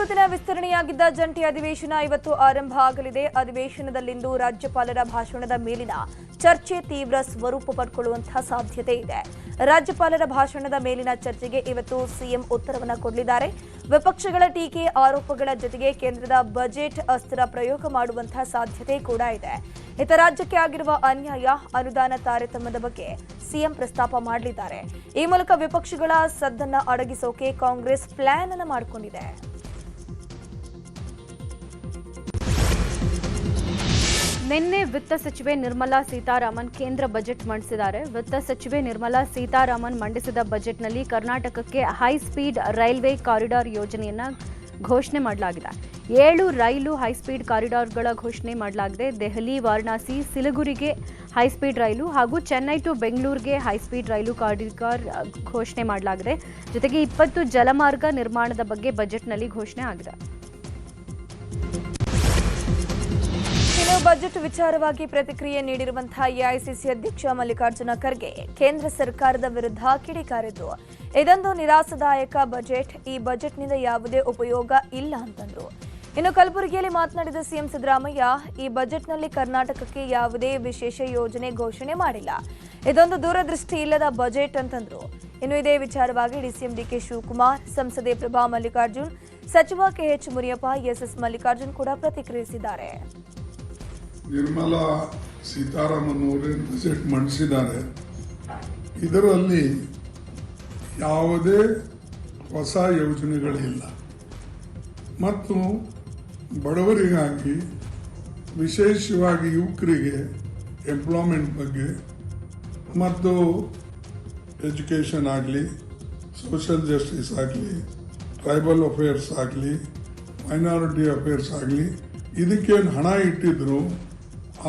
ದಿನ ವಿಸ್ತರಣೆಯಾಗಿದ್ದ ಜಂಟಿ ಅಧಿವೇಶನ ಇವತ್ತು ಆರಂಭ ಆಗಲಿದೆ. ಅಧಿವೇಶನದಲ್ಲಿಂದು ರಾಜ್ಯಪಾಲರ ಭಾಷಣದ ಮೇಲಿನ ಚರ್ಚೆ ತೀವ್ರ ಸ್ವರೂಪ ಪಡೆದುಕೊಳ್ಳುವಂತಹ ಸಾಧ್ಯತೆ ಇದೆ. ರಾಜ್ಯಪಾಲರ ಭಾಷಣದ ಮೇಲಿನ ಚರ್ಚೆಗೆ ಇವತ್ತು ಸಿಎಂ ಉತ್ತರವನ್ನು ಕೊಡಲಿದ್ದಾರೆ. ವಿಪಕ್ಷಗಳ ಟೀಕೆ ಆರೋಪಗಳ ಜೊತೆಗೆ ಕೇಂದ್ರದ ಬಜೆಟ್ ಅಸ್ತ್ರ ಪ್ರಯೋಗ ಮಾಡುವಂತಹ ಸಾಧ್ಯತೆ ಕೂಡ ಇದೆ. ಇತ ರಾಜ್ಯಕ್ಕೆ ಆಗಿರುವ ಅನ್ಯಾಯ, ಅನುದಾನ ತಾರತಮ್ಯದ ಬಗ್ಗೆ ಸಿಎಂ ಪ್ರಸ್ತಾಪ ಮಾಡಲಿದ್ದಾರೆ. ಈ ಮೂಲಕ ವಿಪಕ್ಷಗಳ ಸದ್ದನ್ನ ಅಡಗಿಸೋಕೆ ಕಾಂಗ್ರೆಸ್ ಪ್ಲಾನ್ ಅನ್ನು ಮಾಡಿಕೊಂಡಿದೆ. ನಿನ್ನೆ ವಿತ್ತ ಸಚಿವೆ ನಿರ್ಮಲಾ ಸೀತಾರಾಮನ್ ಕೇಂದ್ರ ಬಜೆಟ್ ಮಂಡಿಸಿದ್ದಾರೆ. ವಿತ್ತ ಸಚಿವೆ ನಿರ್ಮಲಾ ಸೀತಾರಾಮನ್ ಮಂಡಿಸಿದ ಬಜೆಟ್ನಲ್ಲಿ ಕರ್ನಾಟಕಕ್ಕೆ ಹೈ ಸ್ಪೀಡ್ ರೈಲ್ವೆ ಕಾರಿಡಾರ್ ಯೋಜನೆಯನ್ನ ಘೋಷಣೆ ಮಾಡಲಾಗಿದೆ. 7 ರೈಲು ಹೈಸ್ಪೀಡ್ ಕಾರಿಡಾರ್ಗಳ ಘೋಷಣೆ ಮಾಡಲಾಗಿದೆ. ದೆಹಲಿ, ವಾರಣಾಸಿ, ಸಿಲಿಗುರಿಗೆ ಹೈಸ್ಪೀಡ್ ರೈಲು ಹಾಗೂ ಚೆನ್ನೈ ಟು ಬೆಂಗಳೂರಿಗೆ ಹೈಸ್ಪೀಡ್ ರೈಲು ಕಾರಿಡಾರ್ ಘೋಷಣೆ ಮಾಡಲಾಗಿದೆ. ಜೊತೆಗೆ 20 ಜಲಮಾರ್ಗ ನಿರ್ಮಾಣದ ಬಗ್ಗೆ ಬಜೆಟ್ನಲ್ಲಿ ಘೋಷಣೆ ಆಗಿದೆ. ಬಜೆಟ್ ವಿಚಾರವಾಗಿ ಪ್ರತಿಕ್ರಿಯೆ ನೀಡಿರುವಂತಹ ಎಐಸಿಸಿ ಅಧ್ಯಕ್ಷ ಮಲ್ಲಿಕಾರ್ಜುನ ಖರ್ಗೆ ಕೇಂದ್ರ ಸರ್ಕಾರದ ವಿರುದ್ಧ ಕಿಡಿಕಾರಿದ್ರು. ಇದೊಂದು ನಿರಾಸದಾಯಕ ಬಜೆಟ್. ಈ ಬಜೆಟ್ನಿಂದ ಯಾವುದೇ ಉಪಯೋಗ ಇಲ್ಲ ಅಂತಂದ್ರು. ಇನ್ನು ಕಲಬುರಗಿಯಲ್ಲಿ ಮಾತನಾಡಿದ ಸಿಎಂ ಸಿದ್ದರಾಮಯ್ಯ, ಈ ಬಜೆಟ್ನಲ್ಲಿ ಕರ್ನಾಟಕಕ್ಕೆ ಯಾವುದೇ ವಿಶೇಷ ಯೋಜನೆ ಘೋಷಣೆ ಮಾಡಿಲ್ಲ. ಇದೊಂದು ದೂರದೃಷ್ಟಿ ಇಲ್ಲದ ಬಜೆಟ್ ಅಂತಂದ್ರು. ಇನ್ನು ಇದೇ ವಿಚಾರವಾಗಿ ಡಿಸಿಎಂ ಡಿಕೆ ಶಿವಕುಮಾರ್, ಸಂಸದೆ ಪ್ರಭಾ ಮಲ್ಲಿಕಾರ್ಜುನ್, ಸಚಿವ ಕೆಎಚ್ ಮುನಿಯಪ್ಪ, ಎಸ್ಎಸ್ ಮಲ್ಲಿಕಾರ್ಜುನ್ ಕೂಡ ಪ್ರತಿಕ್ರಿಯಿಸಿದ್ದಾರೆ. ನಿರ್ಮಲಾ ಸೀತಾರಾಮನ್ ಅವರೇ ಬಜೆಟ್ ಮಂಡಿಸಿದ್ದಾರೆ. ಇದರಲ್ಲಿ ಯಾವುದೇ ಹೊಸ ಯೋಜನೆಗಳಿಲ್ಲ ಮತ್ತು ಬಡವರಿಗಾಗಿ, ವಿಶೇಷವಾಗಿ ಯುವಕರಿಗೆ ಎಂಪ್ಲಾಯ್ಮೆಂಟ್ ಬಗ್ಗೆ ಮತ್ತು ಎಜುಕೇಷನ್ ಆಗಲಿ, ಸೋಷಿಯಲ್ ಜಸ್ಟಿಸ್ ಆಗಲಿ, ಟ್ರೈಬಲ್ ಅಫೇರ್ಸ್ ಆಗಲಿ, ಮೈನಾರಿಟಿ ಅಫೇರ್ಸ್ ಆಗಲಿ, ಇದಕ್ಕೇನು ಹಣ ಇಟ್ಟಿದ್ರು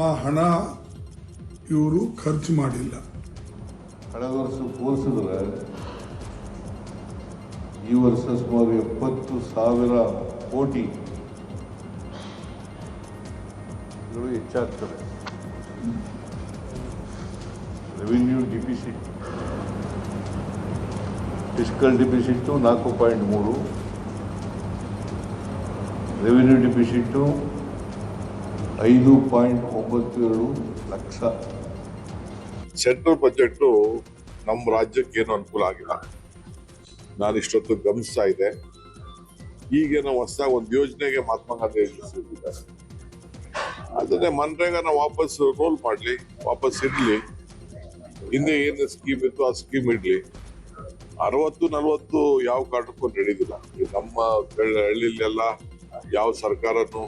ಆ ಹಣ ಇವರು ಖರ್ಚು ಮಾಡಿಲ್ಲ. ಕಳೆದ ವರ್ಷ ಹೋಲಿಸಿದ್ರೆ ಈ ವರ್ಷ ಸುಮಾರು 70,000 ಕೋಟಿ ಹೆಚ್ಚಾಗ್ತದೆ. Revenue deficit, fiscal deficit 4.3, revenue deficit 5.92 ಲಕ್ಷ. ಸೆಂಟ್ರಲ್ ಬಜೆಟ್ ನಮ್ಮ ರಾಜ್ಯಕ್ಕೆ ಏನು ಅನುಕೂಲ ಆಗಿಲ್ಲ. ನಾನು ಇಷ್ಟೊತ್ತು ಗಮನಿಸ್ತಾ ಇದ್ದೆ. ಈಗ ನಾವು ಹೊಸದಾಗಿ ಒಂದು ಯೋಜನೆಗೆ ಮಹಾತ್ಮ ಗಾಂಧಿ ಹೆಸರಿದ್ದಾರೆ. ಅದನ್ನೇ ಮನ್ರೇಗಾನ ವಾಪಸ್ ರೋಲ್ ಮಾಡಲಿ, ವಾಪಸ್ ಇಡ್ಲಿ. ಹಿಂದೆ ಏನು ಸ್ಕೀಮ್ ಇತ್ತು ಆ ಸ್ಕೀಮ್ ಇಡ್ಲಿ. 60-40 ಯಾವ ಕಾರಣಕ್ಕೂ ನಡೆಯುದಿಲ್ಲ. ನಮ್ಮ ಹಳ್ಳಿಲೆಲ್ಲ ಯಾವ ಸರ್ಕಾರನು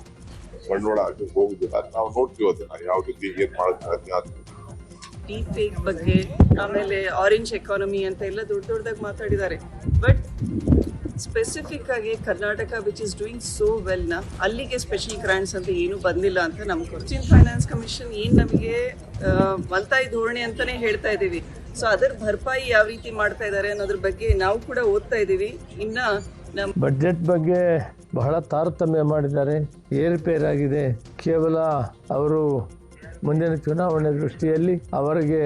ಬಂಡವಾಳ ಹಾಕಕ್ಕೆ ಹೋಗುದಿಲ್ಲ. ನಾವು ನೋಡ್ತೀವಿ ಅದನ್ನ ಯಾವ ರೀತಿ ಏನ್ ಮಾಡಕ್ಕೆ. ಡೀಪ್ ಫೇಕ್ ಬಗ್ಗೆ, ಆಮೇಲೆ ಆರೆಂಜ್ ಎಕಾನಮಿ ಅಂತ ಎಲ್ಲ ದೊಡ್ಡದಾಗಿ ಮಾತಾಡಿದ್ದಾರೆ. ಬಟ್ ಸ್ಪೆಸಿಫಿಕ್ ಆಗಿ Karnataka which is doing so well ನ ಅಲ್ಲಿಗೆ ಸ್ಪೆಷಲ್ ಗ್ರಾಂಟ್ಸ್ ಅಂತ ಏನು ಬಂದಿಲ್ಲ ಅಂತ ನಮ್ಗೆ ಕೊಚ್ಚಿನ್ ಫೈನಾನ್ಸ್ ಕಮಿಷನ್ ಏನ್ ನಮಗೆ ಮಲ್ತಾಯಿ ಧೋರಣೆ ಅಂತಾನೆ ಹೇಳ್ತಾ ಇದೀವಿ. ಸೊ ಅದರ ಭರ್ಪಾಯಿ ಯಾವ ರೀತಿ ಮಾಡ್ತಾ ಇದ್ದಾರೆ ಅನ್ನೋದ್ರ ಬಗ್ಗೆ ನಾವು ಕೂಡ ಓದ್ತಾ ಇದೀವಿ. ಇನ್ನ ಬಜೆಟ್ ಬಗ್ಗೆ ಬಹಳ ತಾರತಮ್ಯ ಮಾಡಿದ್ದಾರೆ, ಏರುಪೇರು ಆಗಿದೆ. ಕೇವಲ ಅವರು ಮುಂದಿನ ಚುನಾವಣೆ ದೃಷ್ಟಿಯಲ್ಲಿ ಅವರಿಗೆ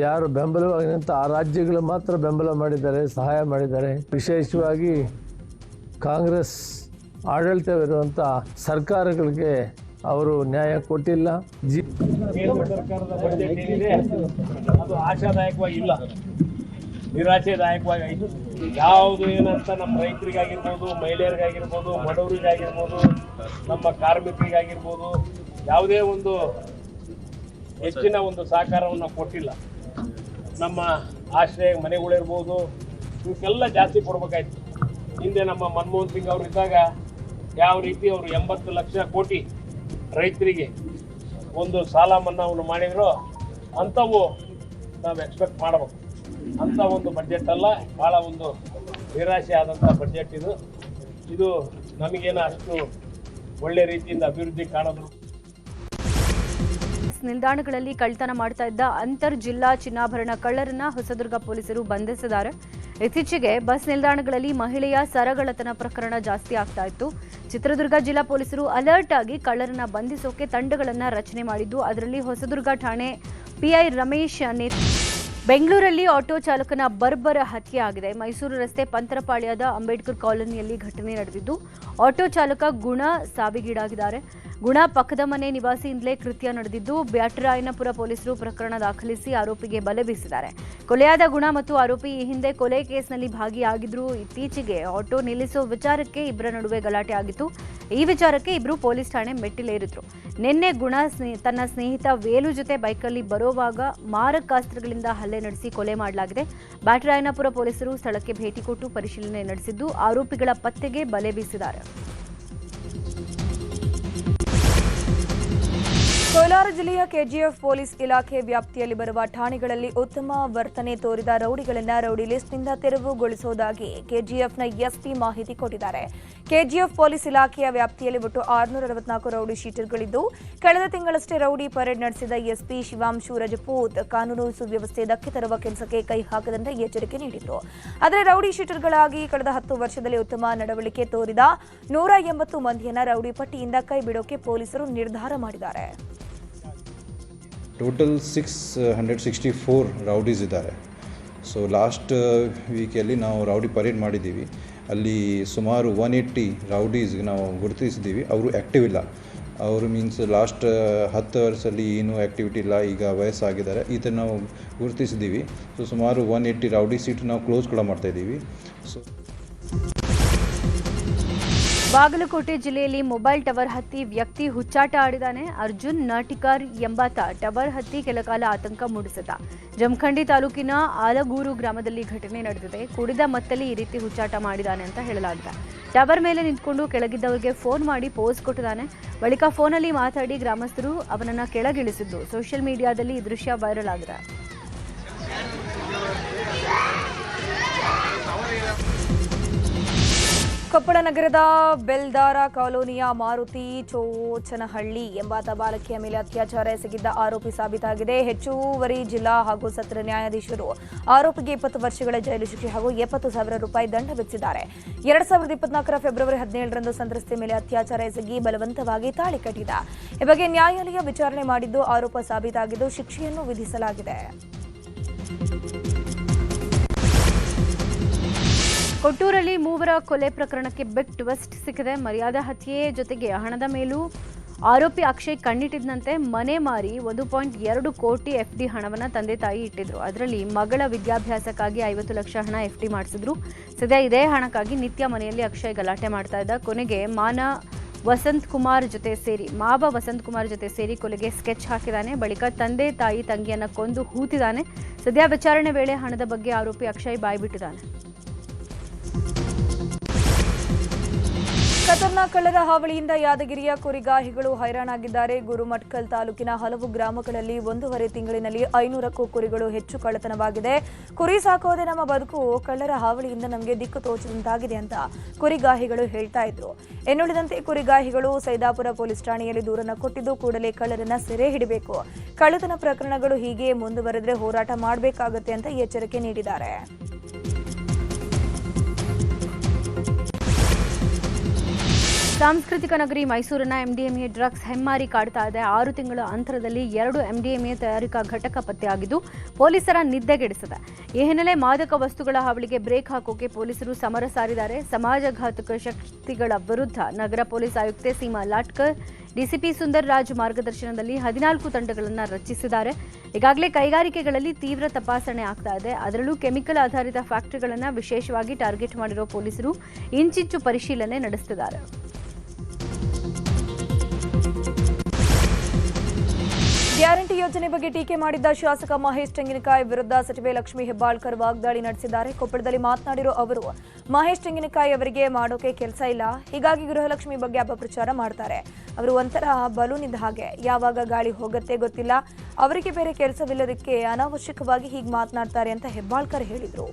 ಯಾರು ಬೆಂಬಲವಾಗಿರುವಂಥ ಆ ರಾಜ್ಯಗಳು ಮಾತ್ರ ಬೆಂಬಲ ಮಾಡಿದ್ದಾರೆ, ಸಹಾಯ ಮಾಡಿದ್ದಾರೆ. ವಿಶೇಷವಾಗಿ ಕಾಂಗ್ರೆಸ್ ಆಡಳಿತವಿರುವಂಥ ಸರ್ಕಾರಗಳಿಗೆ ಅವರು ನ್ಯಾಯ ಕೊಟ್ಟಿಲ್ಲ. ಕೇಂದ್ರ ಸರ್ಕಾರದ ಬಜೆಟ್ ಏನಿದೆ ಅದು ಆಶಾದಾಯಕವಾಗಿ ಇಲ್ಲ, ನಿರಾಶೆದಾಯಕವಾಗಿ. ಯಾವುದು ಏನಂತ ನಮ್ಮ ರೈತರಿಗಾಗಿರ್ಬೋದು, ಮಹಿಳೆಯರಿಗಾಗಿರ್ಬೋದು, ಬಡವರಿಗಾಗಿರ್ಬೋದು, ನಮ್ಮ ಕಾರ್ಮಿಕರಿಗಾಗಿರ್ಬೋದು ಯಾವುದೇ ಒಂದು ಹೆಚ್ಚಿನ ಒಂದು ಸಹಕಾರವನ್ನು ಕೊಟ್ಟಿಲ್ಲ. ನಮ್ಮ ಆಶ್ರಯ ಮನೆಗಳಿರ್ಬೋದು ಇವಕ್ಕೆಲ್ಲ ಜಾಸ್ತಿ ಕೊಡ್ಬೇಕಾಯ್ತು. ಹಿಂದೆ ನಮ್ಮ ಮನಮೋಹನ್ ಸಿಂಗ್ ಅವರು ಇದ್ದಾಗ ಯಾವ ರೀತಿ ಅವರು 80 ಲಕ್ಷ ಕೋಟಿ ರೈತರಿಗೆ ಒಂದು ಸಾಲ ಮನ್ನಾವನ್ನು ಮಾಡಿದ್ರು ಅಂಥವು ನಾವು ಎಕ್ಸ್ಪೆಕ್ಟ್ ಮಾಡಬೇಕು. ಅಂಥ ಒಂದು ಬಜೆಟ್ ಅಲ್ಲ, ಭಾಳ ಒಂದು ನಿರಾಶೆ ಆದಂಥ ಬಜೆಟ್ ಇದು ನಮಗೇನು ಅಷ್ಟು ಒಳ್ಳೆ ರೀತಿಯಿಂದ ಅಭಿವೃದ್ಧಿ ಕಾಣೋದು. ನಿಲ್ದಾಣಗಳಲ್ಲಿ ಕಳ್ಳತನ ಮಾಡ್ತಾ ಇದ್ದ ಅಂತರ್ ಜಿಲ್ಲಾ ಚಿನ್ನಾಭರಣ ಕಳ್ಳರನ್ನ ಹೊಸದುರ್ಗ ಪೊಲೀಸರು ಬಂಧಿಸಿದ್ದಾರೆ. ಇತ್ತೀಚೆಗೆ ಬಸ್ ನಿಲ್ದಾಣಗಳಲ್ಲಿ ಮಹಿಳೆಯ ಸರಗಳ್ಳತನ ಪ್ರಕರಣ ಜಾಸ್ತಿ ಆಗ್ತಾ ಇತ್ತು. ಚಿತ್ರದುರ್ಗ ಜಿಲ್ಲಾ ಪೊಲೀಸರು ಅಲರ್ಟ್ ಆಗಿ ಕಳ್ಳರನ್ನ ಬಂಧಿಸೋಕೆ ತಂಡಗಳನ್ನ ರಚನೆ ಮಾಡಿದ್ದು, ಅದರಲ್ಲಿ ಹೊಸದುರ್ಗ ಠಾಣೆ ಪಿಐ ರಮೇಶ್ ಬೆಂಗಳೂರಲ್ಲಿ ಆಟೋ ಚಾಲಕನ ಬರ್ಬರ ಹತ್ಯೆ ಆಗಿದೆ. ಮೈಸೂರು ರಸ್ತೆ ಪಂತರಪಾಳ್ಯದ ಅಂಬೇಡ್ಕರ್ ಕಾಲೋನಿಯಲ್ಲಿ ಘಟನೆ ನಡೆದಿದ್ದು, ಆಟೋ ಚಾಲಕ ಗುಣ ಸಾವಿಗೀಡಾಗಿದ್ದಾರೆ. ಗುಣ ಪಕ್ಕದ ಮನೆ ನಿವಾಸಿಯಿಂದಲೇ ಕೃತ್ಯ ನಡೆದಿದ್ದು, ಬ್ಯಾಟರಾಯನಪುರ ಪೊಲೀಸರು ಪ್ರಕರಣ ದಾಖಲಿಸಿ ಆರೋಪಿಗೆ ಬಲೆ ಬೀಸಿದ್ದಾರೆ. ಕೊಲೆಯಾದ ಗುಣ ಮತ್ತು ಆರೋಪಿ ಈ ಹಿಂದೆ ಕೊಲೆ ಕೇಸ್ನಲ್ಲಿ ಭಾಗಿಯಾಗಿದ್ರು. ಇತ್ತೀಚೆಗೆ ಆಟೋ ನಿಲ್ಲಿಸೋ ವಿಚಾರಕ್ಕೆ ಇಬ್ಬರ ನಡುವೆ ಗಲಾಟೆ ಆಗಿತ್ತು. ಈ ವಿಚಾರಕ್ಕೆ ಇಬ್ಬರು ಪೊಲೀಸ್ ಠಾಣೆ ಮೆಟ್ಟಿಲೇರಿದ್ರು. ನಿನ್ನೆ ಗುಣ ತನ್ನ ಸ್ನೇಹಿತ ವೇಲು ಜೊತೆ ಬೈಕಲ್ಲಿ ಬರುವಾಗ ಮಾರಕಾಸ್ತ್ರಗಳಿಂದ ಹಲ್ಲೆ ನಡೆಸಿ ಕೊಲೆ ಮಾಡಲಾಗಿದೆ. ಬ್ಯಾಟರಾಯನಪುರ ಪೊಲೀಸರು ಸ್ಥಳಕ್ಕೆ ಭೇಟಿ ಕೊಟ್ಟು ಪರಿಶೀಲನೆ ನಡೆಸಿದ್ದು, ಆರೋಪಿಗಳ ಪತ್ತೆಗೆ ಬಲೆ ಬೀಸಿದ್ದಾರೆ. ಕೋಲಾರ ಜಿಲ್ಲೆಯ ಕೆಜಿಎಫ್ ಪೊಲೀಸ್ ಇಲಾಖೆ ವ್ಯಾಪ್ತಿಯಲ್ಲಿ ಬರುವ ಠಾಣೆಗಳಲ್ಲಿ ಉತ್ತಮ ವರ್ತನೆ ತೋರಿದ ರೌಡಿಗಳನ್ನು ರೌಡಿ ಲಿಸ್ಟ್ನಿಂದ ತೆರವುಗೊಳಿಸುವುದಾಗಿ ಕೆಜಿಎಫ್ನ ಎಸ್ಪಿ ಮಾಹಿತಿ ಕೊಟ್ಟಿದ್ದಾರೆ. ಕೆಜಿಎಫ್ ಪೊಲೀಸ್ ಇಲಾಖೆಯ ವ್ಯಾಪ್ತಿಯಲ್ಲಿ ಒಟ್ಟು 664 ರೌಡಿ ಶೀಟರ್ಗಳಿದ್ದು, ಕಳೆದ ತಿಂಗಳಷ್ಟೇ ರೌಡಿ ಪರೇಡ್ ನಡೆಸಿದ ಎಸ್ಪಿ ಶಿವಾಂಶು ರಜಪೂತ್ ಕಾನೂನು ಸುವ್ಯವಸ್ಥೆ ಧಕ್ಕೆ ತರುವ ಕೆಲಸಕ್ಕೆ ಕೈ ಹಾಕದಂತೆ ಎಚ್ಚರಿಕೆ ನೀಡಿದರು. ಆದರೆ ರೌಡಿ ಶೀಟರ್ಗಳಾಗಿ ಕಳೆದ 10 ವರ್ಷದಲ್ಲಿ ಉತ್ತಮ ನಡವಳಿಕೆ ತೋರಿದ 180 ಮಂದಿಯನ್ನು ರೌಡಿ ಪಟ್ಟಿಯಿಂದ ಕೈ ಬಿಡೋಕೆ ಪೊಲೀಸರು ನಿರ್ಧಾರ ಮಾಡಿದ್ದಾರೆ. ಟೋಟಲ್ 664 ರೌಡೀಸ್ ಇದ್ದಾರೆ. ಸೊ ಲಾಸ್ಟ್ ವೀಕಲ್ಲಿ ನಾವು ರೌಡಿ ಪರೇಡ್ ಮಾಡಿದ್ದೀವಿ. ಅಲ್ಲಿ ಸುಮಾರು 180 ರೌಡೀಸ್ ನಾವು ಗುರುತಿಸಿದ್ದೀವಿ. ಅವರು ಆ್ಯಕ್ಟಿವ್ ಇಲ್ಲ. ಅವರು ಮೀನ್ಸ್ ಲಾಸ್ಟ್ 10 ವರ್ಷದಲ್ಲಿ ಏನೂ ಆ್ಯಕ್ಟಿವಿಟಿ ಇಲ್ಲ, ಈಗ ವಯಸ್ಸಾಗಿದ್ದಾರೆ, ಈ ಥರ ನಾವು ಗುರುತಿಸಿದ್ದೀವಿ. ಸೊ ಸುಮಾರು 180 ರೌಡಿ ಸೀಟ್ ನಾವು ಕ್ಲೋಸ್ ಕೂಡ ಮಾಡ್ತಾಯಿದ್ದೀವಿ. ಸೊ ಬಾಗಲಕೋಟೆ ಜಿಲ್ಲೆಯಲ್ಲಿ ಮೊಬೈಲ್ ಟವರ್ ಹತ್ತಿ ವ್ಯಕ್ತಿ ಹುಚ್ಚಾಟ ಆಡಿದಾನೆ. ಅರ್ಜುನ್ ನಾಟಿಕಾರ್ ಎಂಬಾತ ಟವರ್ ಹತ್ತಿ ಕೆಲಕಾಲ ಆತಂಕ ಮೂಡಿಸಿದ. ಜಮಖಂಡಿ ತಾಲೂಕಿನ ಆಲಗೂರು ಗ್ರಾಮದಲ್ಲಿ ಘಟನೆ ನಡೆದಿದೆ. ಕುಡಿದ ಮತ್ತಲ್ಲಿ ಈ ರೀತಿ ಹುಚ್ಚಾಟ ಮಾಡಿದಾನೆ ಅಂತ ಹೇಳಲಾಗಿದೆ. ಟವರ್ ಮೇಲೆ ನಿಂತ್ಕೊಂಡು ಕೆಳಗಿದ್ದವರಿಗೆ ಫೋನ್ ಮಾಡಿ ಪೋಸ್ ಕೊಟ್ಟಿದ್ದಾನೆ. ಬಳಿಕ ಫೋನಲ್ಲಿ ಮಾತಾಡಿ ಗ್ರಾಮಸ್ಥರು ಅವನನ್ನ ಕೆಳಗಿಳಿಸಿದ್ದು ಸೋಷಿಯಲ್ ಮೀಡಿಯಾದಲ್ಲಿ ಈ ದೃಶ್ಯ ವೈರಲ್ ಆಗಿದೆ. ಕೊಪ್ಪಳ ನಗರದ ಬೆಲ್ದಾರ ಕಾಲೋನಿಯ ಮಾರುತಿ ಚೋಚನಹಳ್ಳಿ ಎಂಬಾತ ಬಾಲಕಿಯ ಮೇಲೆ ಅತ್ಯಾಚಾರ ಎಸಗಿದ್ದ ಆರೋಪಿ ಸಾಬೀತಾಗಿದೆ. ಹೆಚ್ಚುವರಿ ಜಿಲ್ಲಾ ಹಾಗೂ ಸತ್ರ ನ್ಯಾಯಾಧೀಶರು ಆರೋಪಿಗೆ 20 ವರ್ಷಗಳ ಜೈಲು ಶಿಕ್ಷೆ ಹಾಗೂ 70,000 ರೂಪಾಯಿ ದಂಡ ವಿಧಿಸಿದ್ದಾರೆ. 2024 ಫೆಬ್ರವರಿ 17ರಂದು ಸಂತ್ರಸ್ತೆ ಮೇಲೆ ಅತ್ಯಾಚಾರ ಎಸಗಿ ಬಲವಂತವಾಗಿ ತಾಳಿ ಕಟ್ಟಿದ. ಈ ಬಗ್ಗೆ ನ್ಯಾಯಾಲಯ ವಿಚಾರಣೆ ಮಾಡಿದ್ದು ಆರೋಪ ಸಾಬೀತಾಗಿದ್ದು ಶಿಕ್ಷೆಯನ್ನು ವಿಧಿಸಲಾಗಿದೆ. ಕೊಟ್ಟೂರಲ್ಲಿ 3 ಕೊಲೆ ಪ್ರಕರಣಕ್ಕೆ ಬಿಗ್ ಟ್ವಿಸ್ಟ್ ಸಿಕ್ಕಿದೆ. ಮರ್ಯಾದಾ ಹತ್ಯೆ ಜೊತೆಗೆ ಹಣದ ಮೇಲೂ ಆರೋಪಿ ಅಕ್ಷಯ್ ಕಣ್ಣಿಟ್ಟಿದ್ದಂತೆ ಮನೆ ಮಾರಿ 1.2 ಕೋಟಿ ಎಫ್ಡಿ ಹಣವನ್ನು ತಂದೆ ತಾಯಿ ಇಟ್ಟಿದ್ರು. ಅದರಲ್ಲಿ ಮಗಳ ವಿದ್ಯಾಭ್ಯಾಸಕ್ಕಾಗಿ 50 ಲಕ್ಷ ಹಣ ಎಫ್ಡಿ ಮಾಡಿಸಿದ್ರು. ಸದ್ಯ ಇದೇ ಹಣಕ್ಕಾಗಿ ನಿತ್ಯ ಮನೆಯಲ್ಲಿ ಅಕ್ಷಯ್ ಗಲಾಟೆ ಮಾಡ್ತಾ ಇದ್ದ. ಕೊನೆಗೆ ಮಾವ ವಸಂತ್ ಕುಮಾರ್ ಜೊತೆ ಸೇರಿ ಕೊಲೆಗೆ ಸ್ಕೆಚ್ ಹಾಕಿದ್ದಾನೆ. ಬಳಿಕ ತಂದೆ ತಾಯಿ ತಂಗಿಯನ್ನ ಕೊಂದು ಹೂತಿದ್ದಾನೆ. ಸದ್ಯ ವಿಚಾರಣೆ ವೇಳೆ ಹಣದ ಬಗ್ಗೆ ಆರೋಪಿ ಅಕ್ಷಯ್ ಬಾಯ್ಬಿಟ್ಟಿದ್ದಾನೆ. ಖತರ್ನಾಕ್ ಕಳ್ಳರ ಹಾವಳಿಯಿಂದ ಯಾದಗಿರಿಯ ಕುರಿಗಾಹಿಗಳು ಹೈರಾಣಾಗಿದ್ದಾರೆ. ಗುರುಮಠಕಲ್ ತಾಲೂಕಿನ ಹಲವು ಗ್ರಾಮಗಳಲ್ಲಿ 1.5 ತಿಂಗಳಿನಲ್ಲಿ 500ಕ್ಕೂ ಕುರಿಗಳು ಹೆಚ್ಚು ಕಳ್ಳತನವಾಗಿದೆ. ಕುರಿ ಸಾಕೋದೇ ನಮ್ಮ ಬದುಕು, ಕಳ್ಳರ ಹಾವಳಿಯಿಂದ ನಮಗೆ ದಿಕ್ಕು ತೋಚದಂತಾಗಿದೆ ಅಂತ ಕುರಿಗಾಹಿಗಳು ಹೇಳ್ತಾ ಇದ್ರು. ಇನ್ನುಳಿದಂತೆ ಕುರಿಗಾಹಿಗಳು ಸೈದಾಪುರ ಪೊಲೀಸ್ ಠಾಣೆಯಲ್ಲಿ ದೂರನ್ನು ಕೊಟ್ಟಿದ್ದು ಕೂಡಲೇ ಕಳ್ಳರನ್ನ ಸೆರೆ ಹಿಡಿಬೇಕು, ಕಳ್ಳತನ ಪ್ರಕರಣಗಳು ಹೀಗೆ ಮುಂದುವರೆದ್ರೆ ಹೋರಾಟ ಮಾಡಬೇಕಾಗುತ್ತೆ ಅಂತ ಎಚ್ಚರಿಕೆ ನೀಡಿದ್ದಾರೆ. ಸಾಂಸ್ಕೃತಿಕ ನಗರಿ ಮೈಸೂರಿನ ಎಂಡಿಎಂಎ ಡ್ರಗ್ಸ್ ಹೆಮ್ಮಾರಿ ಕಾಡ್ತಾ ಇದೆ. 6 ತಿಂಗಳ ಅಂತರದಲ್ಲಿ 2 ಎಂಡಿಎಂಎ ತಯಾರಿಕಾ ಘಟಕ ಪತ್ತೆಯಾಗಿದ್ದು ಪೊಲೀಸರ ನಿದ್ದೆಗೆಡಿಸಿದೆ. ಈ ಹಿನ್ನೆಲೆ ಮಾದಕ ವಸ್ತುಗಳ ಹಾವಳಿಗೆ ಬ್ರೇಕ್ ಹಾಕೋಕೆ ಪೊಲೀಸರು ಸಮರ ಸಾರಿದ್ದಾರೆ. ಸಮಾಜಘಾತಕ ಶಕ್ತಿಗಳ ವಿರುದ್ಧ ನಗರ ಪೊಲೀಸ್ ಆಯುಕ್ತೆ ಸೀಮಾ ಲಾಟ್ಕರ್, ಡಿಸಿಪಿ ಸುಂದರ್ ರಾಜ್ ಮಾರ್ಗದರ್ಶನದಲ್ಲಿ 14 ತಂಡಗಳನ್ನು ರಚಿಸಿದ್ದಾರೆ. ಈಗಾಗಲೇ ಕೈಗಾರಿಕೆಗಳಲ್ಲಿ ತೀವ್ರ ತಪಾಸಣೆ ಆಗ್ತಾ ಇದೆ. ಅದರಲ್ಲೂ ಕೆಮಿಕಲ್ ಆಧಾರಿತ ಫ್ಯಾಕ್ಟರಿಗಳನ್ನು ವಿಶೇಷವಾಗಿ ಟಾರ್ಗೆಟ್ ಮಾಡಿರೋ ಪೊಲೀಸರು ಇಂಚಿಂಚು ಪರಿಶೀಲನೆ ನಡೆಸುತ್ತಿದ್ದಾರೆ. ಗ್ಯಾರಂಟಿ ಯೋಜನೆ ಬಗ್ಗೆ ಟೀಕೆ ಮಾಡಿದ್ದ ಶಾಸಕ ಮಹೇಶ್ ತೆಂಗಿನಕಾಯಿ ವಿರುದ್ಧ ಸಚಿವೆ ಲಕ್ಷ್ಮೀ ಹೆಬ್ಬಾಳ್ಕರ್ ವಾಗ್ದಾಳಿ ನಡೆಸಿದ್ದಾರೆ. ಕೊಪ್ಪಳದಲ್ಲಿ ಮಾತನಾಡಿರೋ ಅವರು, ಮಹೇಶ್ ತೆಂಗಿನಕಾಯಿ ಅವರಿಗೆ ಮಾಡೋಕೆ ಕೆಲಸ ಇಲ್ಲ, ಹೀಗಾಗಿ ಗೃಹಲಕ್ಷ್ಮಿ ಬಗ್ಗೆ ಅಪಪ್ರಚಾರ ಮಾಡ್ತಾರೆ. ಅವರು ಒಂಥರ ಬಲೂನ್ ಇದ್ದ ಹಾಗೆ, ಯಾವಾಗ ಗಾಳಿ ಹೋಗುತ್ತೆ ಗೊತ್ತಿಲ್ಲ, ಅವರಿಗೆ ಬೇರೆ ಕೆಲಸವಿಲ್ಲದಕ್ಕೆ ಅನಾವಶ್ಯಕವಾಗಿ ಹೀಗೆ ಮಾತನಾಡ್ತಾರೆ ಅಂತ ಹೆಬ್ಬಾಳ್ಕರ್ ಹೇಳಿದರು.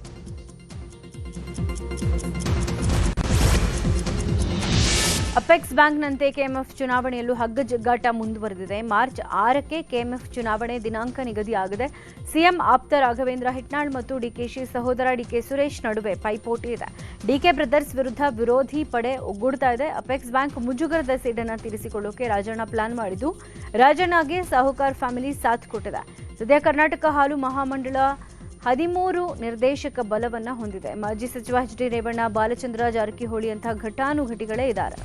ಅಪೆಕ್ಸ್ ಬ್ಯಾಂಕ್ನಂತೆ ಕೆಎಂಎಫ್ ಚುನಾವಣೆಯಲ್ಲೂ ಹಗ್ಗಜಗ್ಗಾಟ ಮುಂದುವರೆದಿದೆ. ಮಾರ್ಚ್ 6ಕ್ಕೆ ಕೆಎಂಎಫ್ ಚುನಾವಣೆ ದಿನಾಂಕ ನಿಗದಿಯಾಗಿದೆ. ಸಿಎಂ ಆಪ್ತ ರಾಘವೇಂದ್ರ ಹಿಟ್ನಾಳ್ ಮತ್ತು ಡಿಕೆಶಿ ಸಹೋದರ ಡಿಕೆ ಸುರೇಶ್ ನಡುವೆ ಪೈಪೋಟಿ ಇದೆ. ಡಿಕೆ ಬ್ರದರ್ಸ್ ವಿರುದ್ಧ ವಿರೋಧಿ ಪಡೆ ಒಗ್ಗೂಡ್ತಾ ಇದೆ. ಅಪೆಕ್ಸ್ ಬ್ಯಾಂಕ್ ಮುಜುಗರದ ಸೇಡನ್ನು ತೀರಿಸಿಕೊಳ್ಳೋಕೆ ರಾಜಣ್ಣ ಪ್ಲಾನ್ ಮಾಡಿದ್ದು, ರಾಜಣ್ಣಗೆ ಸಾಹುಕಾರ್ ಫ್ಯಾಮಿಲಿ ಸಾಥ್ ಕೊಟ್ಟಿದೆ. ಸದ್ಯ ಕರ್ನಾಟಕ ಹಾಲು ಮಹಾಮಂಡಳ 13 ನಿರ್ದೇಶಕ ಬಲವನ್ನ ಹೊಂದಿದೆ. ಮಾಜಿ ಸಚಿವ ಎಚ್ ಡಿ ರೇವಣ್ಣ, ಬಾಲಚಂದ್ರ ಜಾರಕಿಹೊಳಿ ಅಂತಹ ಘಟಾನುಘಟಿಗಳೇ ಇದ್ದಾರೆ.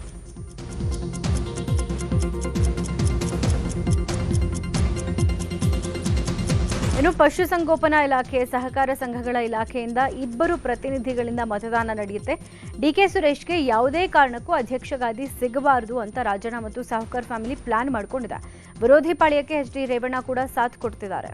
ಇನ್ನು ಪಶುಸಂಗೋಪನಾ ಇಲಾಖೆ, ಸಹಕಾರ ಸಂಘಗಳ ಇಲಾಖೆಯಿಂದ 2 ಪ್ರತಿನಿಧಿಗಳಿಂದ ಮತದಾನ ನಡೆಯುತ್ತೆ. ಡಿಕೆ ಸುರೇಶ್ಗೆ ಯಾವುದೇ ಕಾರಣಕ್ಕೂ ಅಧ್ಯಕ್ಷ ಗಾದಿ ಸಿಗಬಾರದು ಅಂತ ರಾಜಣ್ಣ ಮತ್ತು ಸಾಹುಕಾರ್ ಫ್ಯಾಮಿಲಿ ಪ್ಲಾನ್ ಮಾಡಿಕೊಂಡಿದೆ. ವಿರೋಧಿ ಪಾಳ್ಯಕ್ಕೆ ಎಚ್ ಡಿ ರೇವಣ್ಣ ಕೂಡ ಸಾಥ್ ಕೊಡ್ತಿದ್ದಾರೆ.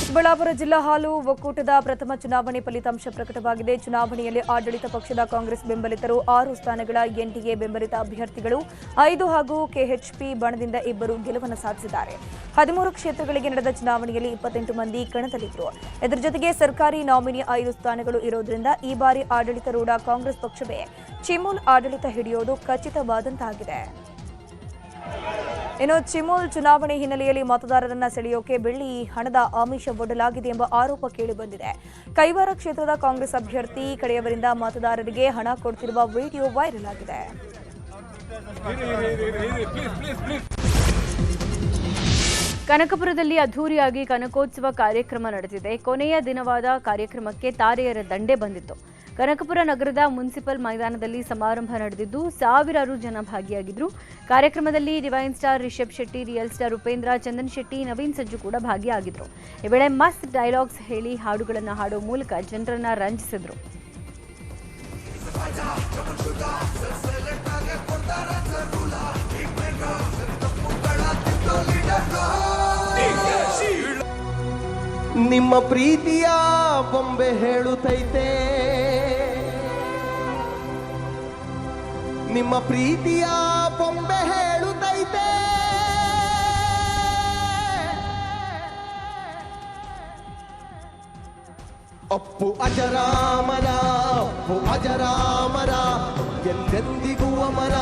ಚಿಕ್ಕಬಳ್ಳಾಪುರ ಜಿಲ್ಲಾ ಹಾಲು ಒಕ್ಕೂಟದ ಪ್ರಥಮ ಚುನಾವಣೆ ಫಲಿತಾಂಶ ಪ್ರಕಟವಾಗಿದೆ. ಚುನಾವಣೆಯಲ್ಲಿ ಆಡಳಿತ ಪಕ್ಷದ ಕಾಂಗ್ರೆಸ್ ಬೆಂಬಲಿತರು 6 ಸ್ಥಾನಗಳ ಎನ್ಡಿಎ ಬೆಂಬಲಿತ ಅಭ್ಯರ್ಥಿಗಳು 5 ಹಾಗೂ ಕೆಎಚ್ಪಿ ಬಣದಿಂದ 2 ಗೆಲುವನ್ನು ಸಾಧಿಸಿದ್ದಾರೆ. 13 ಕ್ಷೇತ್ರಗಳಿಗೆ ನಡೆದ ಚುನಾವಣೆಯಲ್ಲಿ 28 ಮಂದಿ ಕಣದಲ್ಲಿದ್ದರು. ಇದರ ಜೊತೆಗೆ ಸರ್ಕಾರಿ ನಾಮಿನಿ 5 ಸ್ಥಾನಗಳು ಇರೋದ್ರಿಂದ ಈ ಬಾರಿ ಆಡಳಿತಾರೂಢ ಕಾಂಗ್ರೆಸ್ ಪಕ್ಷವೇ ಚಿಮೂಲ್ ಆಡಳಿತ ಹಿಡಿಯೋದು ಖಚಿತವಾದಂತಾಗಿದೆ. ಇನ್ನು ಚಿಮೂಲ್ ಚುನಾವಣೆ ಹಿನ್ನೆಲೆಯಲ್ಲಿ ಮತದಾರರನ್ನ ಸೆಳೆಯೋಕೆ ಬೆಳ್ಳಿ ಹಣದ ಆಮಿಷ ಒಡ್ಡಲಾಗಿದೆ ಎಂಬ ಆರೋಪ ಕೇಳಿಬಂದಿದೆ. ಕೈವಾರ ಕ್ಷೇತ್ರದ ಕಾಂಗ್ರೆಸ್ ಅಭ್ಯರ್ಥಿ ಕಡೆಯವರಿಂದ ಮತದಾರರಿಗೆ ಹಣ ಕೊಡ್ತಿರುವ ವಿಡಿಯೋ ವೈರಲ್ ಆಗಿದೆ. ಕನಕಪುರದಲ್ಲಿ ಅದ್ಧೂರಿಯಾಗಿ ಕನಕೋತ್ಸವ ಕಾರ್ಯಕ್ರಮ ನಡೆದಿದೆ. ಕೊನೆಯ ದಿನವಾದ ಕಾರ್ಯಕ್ರಮಕ್ಕೆ ತಾರೆಯರ ದಂಡೆ ಬಂದಿತ್ತು. ಕನಕಪುರ ನಗರದ ಮುನ್ಸಿಪಲ್ ಮೈದಾನದಲ್ಲಿ ಸಮಾರಂಭ ನಡೆದಿದ್ದು ಸಾವಿರಾರು ಜನ ಭಾಗಿಯಾಗಿದ್ದರು. ಕಾರ್ಯಕ್ರಮದಲ್ಲಿ divine star Rishab Shetty, real star Upendra, Chandan Shetty, Naveen Sajju ಕೂಡ ಭಾಗಿಯಾಗಿದ್ದರು. ಈ ವೇಳೆ ಮಸ್ತ್ ಡೈಲಾಗ್ಸ್ ಹೇಳಿ ಹಾಡುಗಳನ್ನು ಹಾಡೋ ಮೂಲಕ ಜನರನ್ನ ರಂಜಿಸಿದ್ರು. ನಿಮ್ಮ ಪ್ರೀತಿಯ ಬೊಂಬೆ ಹೇಳುತ್ತೈತೆ, ನಿಮ್ಮ ಪ್ರೀತಿಯ ಬೊಂಬೆ ಹೇಳುತ್ತೈತೆ, ಅಪ್ಪು ಅಜರಾಮರ, ಅಪ್ಪು ಅಜರಾಮರ, ಎಂದೆಂದಿಗೂ ಅಮರ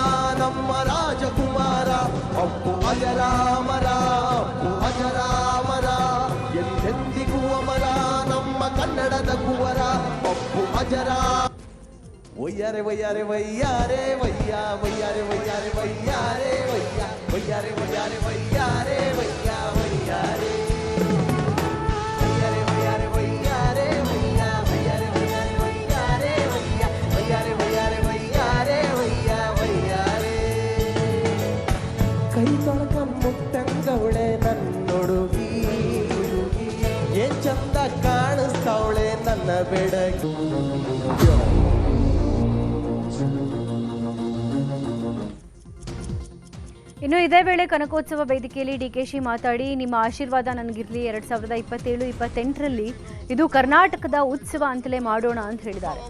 ನಮ್ಮ ರಾಜಕುಮಾರ. ಅಪ್ಪು ಅಜರಾಮರ, ಅಪ್ಪು ಅಜರಾಮರ, ಎಂದೆಂದಿಗೂ ಅಮರ ನಮ್ಮ ಕನ್ನಡದ ಕುವರ. ಅಪ್ಪು ಅಜರ ವಯ್ಯಾರೆ ವಯ್ಯಾರೆ ವಯ್ಯಾರೆ ವಯ್ಯ ವಯ್ಯಾರೆ ವಯ್ಯಾರೆ ವಯ್ಯಾರೆ ವಯ್ಯ ವಯ್ಯಾರೆ ವಯ್ಯಾರೆ ವಯ್ಯಾರೆ ವಯ್ಯ ವಯ್ಯಾರೆ ವಯ್ಯಾರೆ ವಯ್ಯಾರೆ ವಯ್ಯಾರೆ ವಯ್ಯ ವಯ್ಯಾರೆ ವಯ್ಯಾರೆ ವಯ್ಯಾರೆ ವಯ್ಯ ವಯ್ಯಾರೆ ವಯ್ಯಾರೆ ವಯ್ಯಾರೆ ವಯ್ಯ ವಯ್ಯಾರೆ. ಕೈ ತೊಳ್ಕೊಂಡ್ ಮುಟ್ಟಂಗವಳೆ ನನ್ನೊಡುಗಿ, ಏನ್ ಚಂದ ಕಾಣಿಸ್ತಾವಳೆ ನನ್ನ ಬೆಡಗಿ. ಇನ್ನು ಇದೇ ವೇಳೆ ಕನಕೋತ್ಸವ ವೇದಿಕೆಯಲ್ಲಿ ಡಿಕೆಶಿ ಮಾತಾಡಿ, ನಿಮ್ಮ ಆಶೀರ್ವಾದ ನನಗಿರಲಿ, 2027-28ರಲ್ಲಿ ಇದು ಕರ್ನಾಟಕದ ಉತ್ಸವ ಅಂತಲೇ ಮಾಡೋಣ ಅಂತ ಹೇಳಿದ್ದಾರೆ.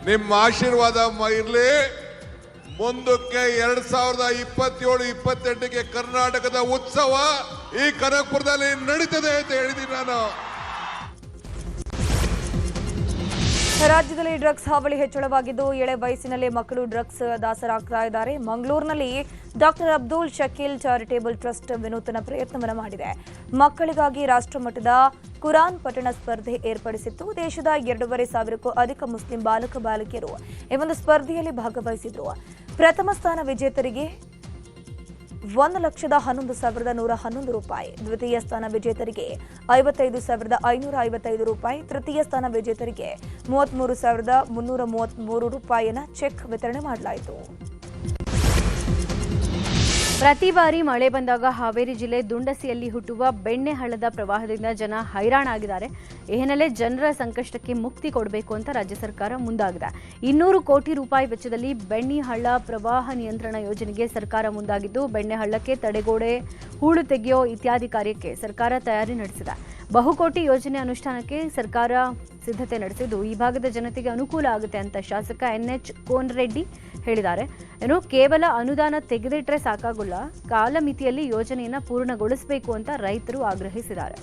ನಿಮ್ಮ ಆಶೀರ್ವಾದ ಇರಲಿ, ಮುಂದಕ್ಕೆ 2027-28ಕ್ಕೆ ಕರ್ನಾಟಕದ ಉತ್ಸವ ಈ ಕನಕಪುರದಲ್ಲಿ ನಡೀತದೆ ಅಂತ ಹೇಳಿದ್ದೀನಿ ನಾನು. ರಾಜ್ಯದಲ್ಲಿ ಡ್ರಗ್ಸ್ ಹಾವಳಿ ಹೆಚ್ಚಳವಾಗಿದ್ದು ಎಳೆ ವಯಸ್ಸಿನಲ್ಲೇ ಮಕ್ಕಳು ಡ್ರಗ್ಸ್ ದಾಸರಾಗ್ತಾ ಇದ್ದಾರೆ. ಮಂಗಳೂರಿನಲ್ಲಿ doctor Abdul Shakeel charitable trust ವಿನೂತನ ಪ್ರಯತ್ನವನ್ನು ಮಾಡಿದೆ. ಮಕ್ಕಳಿಗಾಗಿ ರಾಷ್ಟ್ರಮಟ್ಟದ ಕುರಾನ್ ಪಠಣ ಸ್ಪರ್ಧೆ ಏರ್ಪಡಿಸಿತ್ತು. ದೇಶದ 2,500ಕ್ಕೂ ಅಧಿಕ ಮುಸ್ಲಿಂ ಬಾಲಕ ಬಾಲಕಿಯರು ಈ ಒಂದು ಸ್ಪರ್ಧೆಯಲ್ಲಿ ಭಾಗವಹಿಸಿದ್ರು. ಪ್ರಥಮ ಸ್ಥಾನ ವಿಜೇತರಿಗೆ 1,11,111 ರೂಪಾಯಿ, ದ್ವಿತೀಯ ಸ್ಥಾನ ವಿಜೇತರಿಗೆ 55,555 ರೂಪಾಯಿ, ತೃತೀಯ ಸ್ಥಾನ ವಿಜೇತರಿಗೆ 33,333 ರೂಪಾಯಿಯನ್ನು ಚೆಕ್ ವಿತರಣೆ ಮಾಡಲಾಯಿತು. ಪ್ರತಿ ಬಾರಿ ಮಳೆ ಬಂದಾಗ ಹಾವೇರಿ ಜಿಲ್ಲೆ ದುಂಡಸಿಯಲ್ಲಿ ಹುಟ್ಟುವ ಬೆಣ್ಣೆಹಳ್ಳದ ಪ್ರವಾಹದಿಂದ ಜನ ಹೈರಾಣಾಗಿದ್ದಾರೆ. ಈ ಹಿನ್ನೆಲೆ ಜನರ ಸಂಕಷ್ಟಕ್ಕೆ ಮುಕ್ತಿ ಕೊಡಬೇಕು ಅಂತ ರಾಜ್ಯ ಸರ್ಕಾರ ಮುಂದಾಗಿದೆ. 200 ಕೋಟಿ ರೂಪಾಯಿ ವೆಚ್ಚದಲ್ಲಿ ಬೆಣ್ಣೆಹಳ್ಳ ಪ್ರವಾಹ ನಿಯಂತ್ರಣ ಯೋಜನೆಗೆ ಸರ್ಕಾರ ಮುಂದಾಗಿದ್ದು, ಬೆಣ್ಣೆಹಳ್ಳಕ್ಕೆ ತಡೆಗೋಡೆ, ಹೂಳು ತೆಗೆಯೋ ಇತ್ಯಾದಿ ಕಾರ್ಯಕ್ಕೆ ಸರ್ಕಾರ ತಯಾರಿ ನಡೆಸಿದೆ. ಬಹುಕೋಟಿ ಯೋಜನೆ ಅನುಷ್ಠಾನಕ್ಕೆ ಸರ್ಕಾರ ಸಿದ್ಧತೆ ನಡೆಸಿದ್ದು, ಈ ಭಾಗದ ಜನತೆಗೆ ಅನುಕೂಲ ಆಗುತ್ತೆ ಅಂತ ಶಾಸಕ NH ಕೋನರೆಡ್ಡಿ ಹೇಳಿದ್ದಾರೆ. ಇನ್ನು ಕೇವಲ ಅನುದಾನ ತೆಗೆದಿಟ್ಟರೆ ಸಾಕಾಗಲ್ಲ, ಕಾಲಮಿತಿಯಲ್ಲಿ ಯೋಜನೆಯನ್ನು ಪೂರ್ಣಗೊಳಿಸಬೇಕು ಅಂತ ರೈತರು ಆಗ್ರಹಿಸಿದ್ದಾರೆ.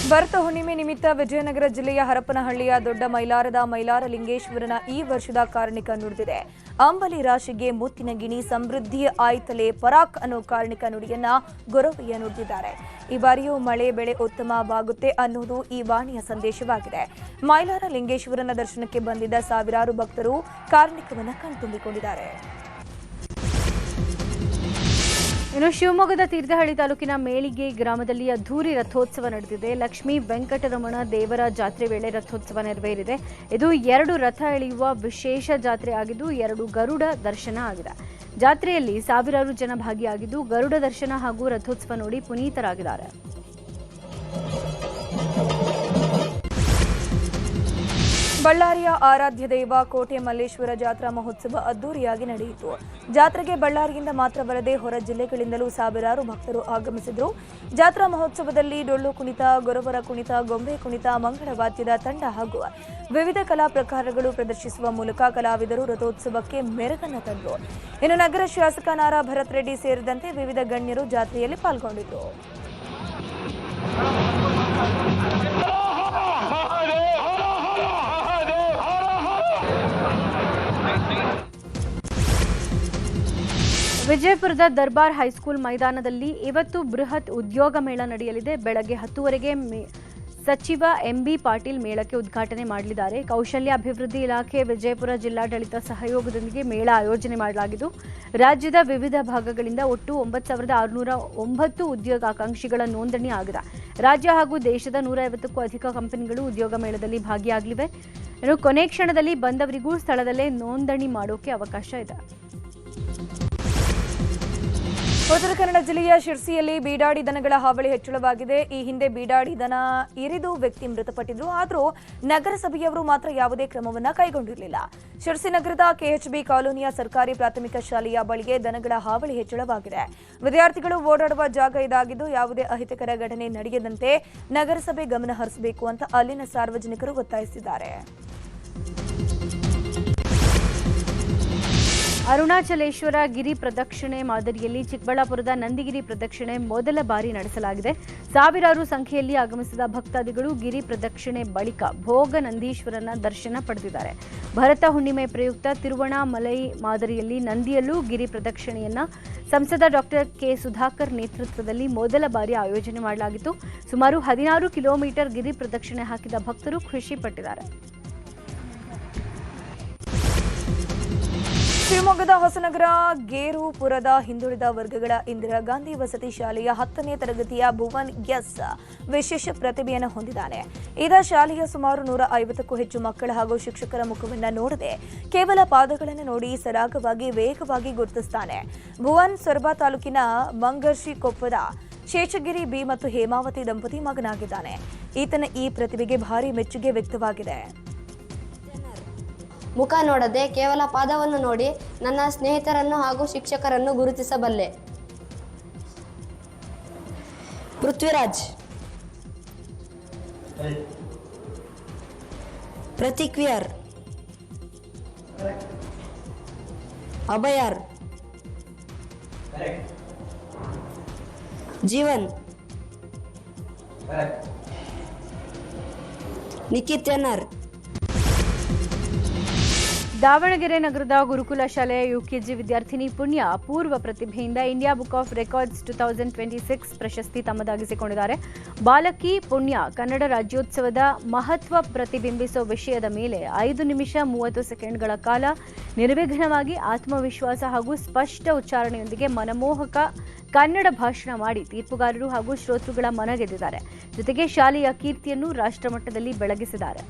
ಭರತ ಹುಣ್ಣಿಮೆ ನಿಮಿತ್ತ ವಿಜಯನಗರ ಜಿಲ್ಲೆಯ ಹರಪನಹಳ್ಳಿಯ ದೊಡ್ಡ ಮೈಲಾರದ ಮೈಲಾರಲಿಂಗೇಶ್ವರನ ಈ ವರ್ಷದ ಕಾರಣಿಕ ನುಡಿದಿದೆ. ಅಂಬಲಿ ರಾಶಿಗೆ ಮುತ್ತಿನ ಗಿಣಿ, ಸಮೃದ್ಧಿ ಆಯ್ತಲೆ ಪರಾಕ್ ಅನ್ನೋ ಕಾರಣಿಕ ನುಡಿಯನ್ನ ಗೊರವಯ್ಯ ನುಡಿದಿದ್ದಾರೆ. ಈ ಬಾರಿಯೂ ಮಳೆ ಬೆಳೆ ಉತ್ತಮವಾಗುತ್ತೆ ಅನ್ನೋದು ಈ ವಾಣಿಯ ಸಂದೇಶವಾಗಿದೆ. ಮೈಲಾರ ಲಿಂಗೇಶ್ವರನ ದರ್ಶನಕ್ಕೆ ಬಂದಿದ್ದ ಸಾವಿರಾರು ಭಕ್ತರು ಕಾರಣಿಕವನ್ನು ಕಣ್ತುಂಬಿಕೊಂಡಿದ್ದಾರೆ. ಇನ್ನು ಶಿವಮೊಗ್ಗದ ತೀರ್ಥಹಳ್ಳಿ ತಾಲೂಕಿನ ಮೇಳಿಗೆ ಗ್ರಾಮದಲ್ಲಿ ಅದ್ದೂರಿ ರಥೋತ್ಸವ ನಡೆದಿದೆ. ಲಕ್ಷ್ಮೀ ವೆಂಕಟರಮಣ ದೇವರ ಜಾತ್ರೆ ವೇಳೆ ರಥೋತ್ಸವ ನೆರವೇರಿದೆ. ಇದು 2 ರಥ ಎಳೆಯುವ ವಿಶೇಷ ಜಾತ್ರೆ ಆಗಿದ್ದು 2 ಗರುಡ ದರ್ಶನ ಆಗಿದೆ. ಜಾತ್ರೆಯಲ್ಲಿ ಸಾವಿರಾರು ಜನ ಭಾಗಿಯಾಗಿದ್ದು ಗರುಡ ದರ್ಶನ ಹಾಗೂ ರಥೋತ್ಸವ ನೋಡಿ ಪುನೀತರಾಗಿದ್ದಾರೆ. ಬಳ್ಳಾರಿಯ ಆರಾಧ್ಯ ದೈವ ಕೋಟೆ ಮಲ್ಲೇಶ್ವರ ಜಾತ್ರಾ ಮಹೋತ್ಸವ ಅದ್ದೂರಿಯಾಗಿ ನಡೆಯಿತು. ಜಾತ್ರೆಗೆ ಬಳ್ಳಾರಿಯಿಂದ ಮಾತ್ರವಲ್ಲದೆ ಹೊರ ಜಿಲ್ಲೆಗಳಿಂದಲೂ ಸಾವಿರಾರು ಭಕ್ತರು ಆಗಮಿಸಿದರು. ಜಾತ್ರಾ ಮಹೋತ್ಸವದಲ್ಲಿ ಡೊಳ್ಳು ಕುಣಿತ, ಗೊರವರ ಕುಣಿತ, ಗೊಂಬೆ ಕುಣಿತ, ಮಂಗಳವಾದ್ಯದ ತಂಡ ಹಾಗೂ ವಿವಿಧ ಕಲಾ ಪ್ರಕಾರಗಳು ಪ್ರದರ್ಶಿಸುವ ಮೂಲಕ ಕಲಾವಿದರು ರಥೋತ್ಸವಕ್ಕೆ ಮೆರುಗನ್ನು ತಂದರು. ಇನ್ನು ನಗರ ಶಾಸಕ ನಾರಾ ಭರತ್ ರೆಡ್ಡಿ ಸೇರಿದಂತೆ ವಿವಿಧ ಗಣ್ಯರು ಜಾತ್ರೆಯಲ್ಲಿ ಪಾಲ್ಗೊಂಡಿದ್ದರು. ವಿಜಯಪುರದ ದರ್ಬಾರ್ ಹೈಸ್ಕೂಲ್ ಮೈದಾನದಲ್ಲಿ ಇವತ್ತು ಬೃಹತ್ ಉದ್ಯೋಗ ಮೇಳ ನಡೆಯಲಿದೆ. ಬೆಳಗ್ಗೆ 10 ಸಚಿವ ಎಂಬಿ ಪಾಟೀಲ್ ಮೇಳಕ್ಕೆ ಉದ್ಘಾಟನೆ ಮಾಡಲಿದ್ದಾರೆ. ಕೌಶಲ್ಯ ಅಭಿವೃದ್ಧಿ ಇಲಾಖೆ, ವಿಜಯಪುರ ಜಿಲ್ಲಾಡಳಿತ ಸಹಯೋಗದೊಂದಿಗೆ ಮೇಳ ಆಯೋಜನೆ ಮಾಡಲಾಗಿದ್ದು ರಾಜ್ಯದ ವಿವಿಧ ಭಾಗಗಳಿಂದ ಒಟ್ಟು 9609 ಉದ್ಯೋಗಾಕಾಂಕ್ಷಿಗಳ ನೋಂದಣಿ ಆಗಿದೆ. ರಾಜ್ಯ ಹಾಗೂ ದೇಶದ 150ಕ್ಕೂ ಅಧಿಕ ಕಂಪನಿಗಳು ಉದ್ಯೋಗ ಮೇಳದಲ್ಲಿ ಭಾಗಿಯಾಗಲಿವೆ. ಇನ್ನು ಕೊನೆ ಕ್ಷಣದಲ್ಲಿ ಬಂದವರಿಗೂ ಸ್ಥಳದಲ್ಲೇ ನೋಂದಣಿ ಮಾಡೋಕೆ ಅವಕಾಶ ಇದೆ. ಉತ್ತರ ಕನ್ನಡ ಜಿಲ್ಲೆಯ ಶಿರ್ಸಿಯಲ್ಲಿ ಬೀಡಾಡಿ ದನಗಳ ಹಾವಳಿ ಹೆಚ್ಚಳವಾಗಿದೆ. ಈ ಹಿಂದೆ ಬೀಡಾಡಿ ದನ ಇರಿದು ವ್ಯಕ್ತಿ ಮೃತಪಟ್ಟಿದ್ರು. ಆದರೂ ನಗರಸಭೆಯವರು ಮಾತ್ರ ಯಾವುದೇ ಕ್ರಮವನ್ನು ಕೈಗೊಂಡಿರಲಿಲ್ಲ. ಶಿರ್ಸಿ ನಗರದ ಕೆಎಚ್ಬಿ ಕಾಲೋನಿಯ ಸರ್ಕಾರಿ ಪ್ರಾಥಮಿಕ ಶಾಲೆಯ ಬಳಿಗೆ ದನಗಳ ಹಾವಳಿ ಹೆಚ್ಚಳವಾಗಿದೆ. ವಿದ್ಯಾರ್ಥಿಗಳು ಓಡಾಡುವ ಜಾಗ ಇದಾಗಿದ್ದು ಯಾವುದೇ ಅಹಿತಕರ ಘಟನೆ ನಡೆಯದಂತೆ ನಗರಸಭೆ ಗಮನ ಹರಿಸಬೇಕು ಅಂತ ಅಲ್ಲಿನ ಸಾರ್ವಜನಿಕರು ಒತ್ತಾಯಿಸಿದ್ದಾರೆ. ಅರುಣಾಚಲೇಶ್ವರ ಗಿರಿ ಪ್ರದಕ್ಷಿಣೆ ಮಾದರಿಯಲ್ಲಿ ಚಿಕ್ಕಬಳ್ಳಾಪುರದ ನಂದಿಗಿರಿ ಪ್ರದಕ್ಷಿಣೆ ಮೊದಲ ಬಾರಿ ನಡೆಸಲಾಗಿದೆ. ಸಾವಿರಾರು ಸಂಖ್ಯೆಯಲ್ಲಿ ಆಗಮಿಸಿದ ಭಕ್ತಾದಿಗಳು ಗಿರಿ ಪ್ರದಕ್ಷಿಣೆ ಬಳಿಕ ಭೋಗ ನಂದೀಶ್ವರನ ದರ್ಶನ ಪಡೆದಿದ್ದಾರೆ. ಭರತ ಹುಣ್ಣಿಮೆ ಪ್ರಯುಕ್ತ ತಿರುವಣಾಮಲೈ ಮಾದರಿಯಲ್ಲಿ ನಂದಿಯಲ್ಲೂ ಗಿರಿ ಪ್ರದಕ್ಷಿಣೆಯನ್ನ ಸಂಸದ ಡಾಕ್ಟರ್ ಕೆ ಸುಧಾಕರ್ ನೇತೃತ್ವದಲ್ಲಿ ಮೊದಲ ಬಾರಿ ಆಯೋಜನೆ ಮಾಡಲಾಗಿತ್ತು. ಸುಮಾರು 16 ಕಿಲೋಮೀಟರ್ ಗಿರಿ ಪ್ರದಕ್ಷಿಣೆ ಹಾಕಿದ ಭಕ್ತರು ಖುಷಿ ಪಟ್ಟಿದ್ದಾರೆ. ಶಿವಮೊಗ್ಗದ ಹೊಸನಗರ ಗೇರುಪುರದ ಹಿಂದುಳಿದ ವರ್ಗಗಳ ಇಂದಿರಾ ಗಾಂಧಿ ವಸತಿ ಶಾಲೆಯ 10ನೇ ತರಗತಿಯ ಭುವನ್ ಎಸ್ ವಿಶೇಷ ಪ್ರತಿಭೆಯನ್ನು ಹೊಂದಿದ್ದಾನೆ. ಈತ ಶಾಲೆಯ ಸುಮಾರು 150ಕ್ಕೂ ಹೆಚ್ಚು ಮಕ್ಕಳ ಹಾಗೂ ಶಿಕ್ಷಕರ ಮುಖವನ್ನು ನೋಡದೆ ಕೇವಲ ಪಾದಗಳನ್ನು ನೋಡಿ ಸರಾಗವಾಗಿ ವೇಗವಾಗಿ ಗುರುತಿಸುತ್ತಾನೆ. ಭುವನ್ ಸೊರಬ ತಾಲೂಕಿನ ಮಂಗರ್ಶಿಕೊಪ್ಪದ ಶೇಷಗಿರಿ ಬಿ ಮತ್ತು ಹೇಮಾವತಿ ದಂಪತಿ ಮಗನಾಗಿದ್ದಾನೆ. ಈತನ ಈ ಪ್ರತಿಭೆಗೆ ಭಾರಿ ಮೆಚ್ಚುಗೆ ವ್ಯಕ್ತವಾಗಿದೆ. ಮುಖ ನೋಡದೆ ಕೇವಲ ಪಾದವನ್ನು ನೋಡಿ ನನ್ನ ಸ್ನೇಹಿತರನ್ನು ಹಾಗೂ ಶಿಕ್ಷಕರನ್ನು ಗುರುತಿಸಬಲ್ಲೆ. ಪೃಥ್ವಿರಾಜ್, ಪ್ರತಿಕ್ವಿಯರ್, ಅಭಯರ್, ಜೀವನ್, ನಿಖಿತ್. ದಾವಣಗೆರೆ ನಗರದ ಗುರುಕುಲ ಶಾಲೆಯ ಯುಕೆಜಿ ವಿದ್ಯಾರ್ಥಿನಿ ಪುಣ್ಯ ಪೂರ್ವ ಪ್ರತಿಭೆಯಿಂದ ಇಂಡಿಯಾ ಬುಕ್ ಆಫ್ ರೆಕಾರ್ಡ್ಸ್ 2026 ಪ್ರಶಸ್ತಿ ತಮ್ಮದಾಗಿಸಿಕೊಂಡಿದ್ದಾರೆ. ಬಾಲಕಿ ಪುಣ್ಯ ಕನ್ನಡ ರಾಜ್ಯೋತ್ಸವದ ಮಹತ್ವ ಪ್ರತಿಬಿಂಬಿಸುವ ವಿಷಯದ ಮೇಲೆ 5 ನಿಮಿಷ 30 ಸೆಕೆಂಡ್ಗಳ ಕಾಲ ನಿರ್ವಿಘ್ನವಾಗಿ ಆತ್ಮವಿಶ್ವಾಸ ಹಾಗೂ ಸ್ಪಷ್ಟ ಉಚ್ಚಾರಣೆಯೊಂದಿಗೆ ಮನಮೋಹಕ ಕನ್ನಡ ಭಾಷಣ ಮಾಡಿ ತೀರ್ಪುಗಾರರು ಹಾಗೂ ಶ್ರೋತೃಗಳ ಮನ ಗೆದ್ದಿದ್ದಾರೆ. ಜೊತೆಗೆ ಶಾಲೆಯ ಕೀರ್ತಿಯನ್ನು ರಾಷ್ಟ್ರಮಟ್ಟದಲ್ಲಿ ಬೆಳಗಿಸಿದ್ದಾರೆ.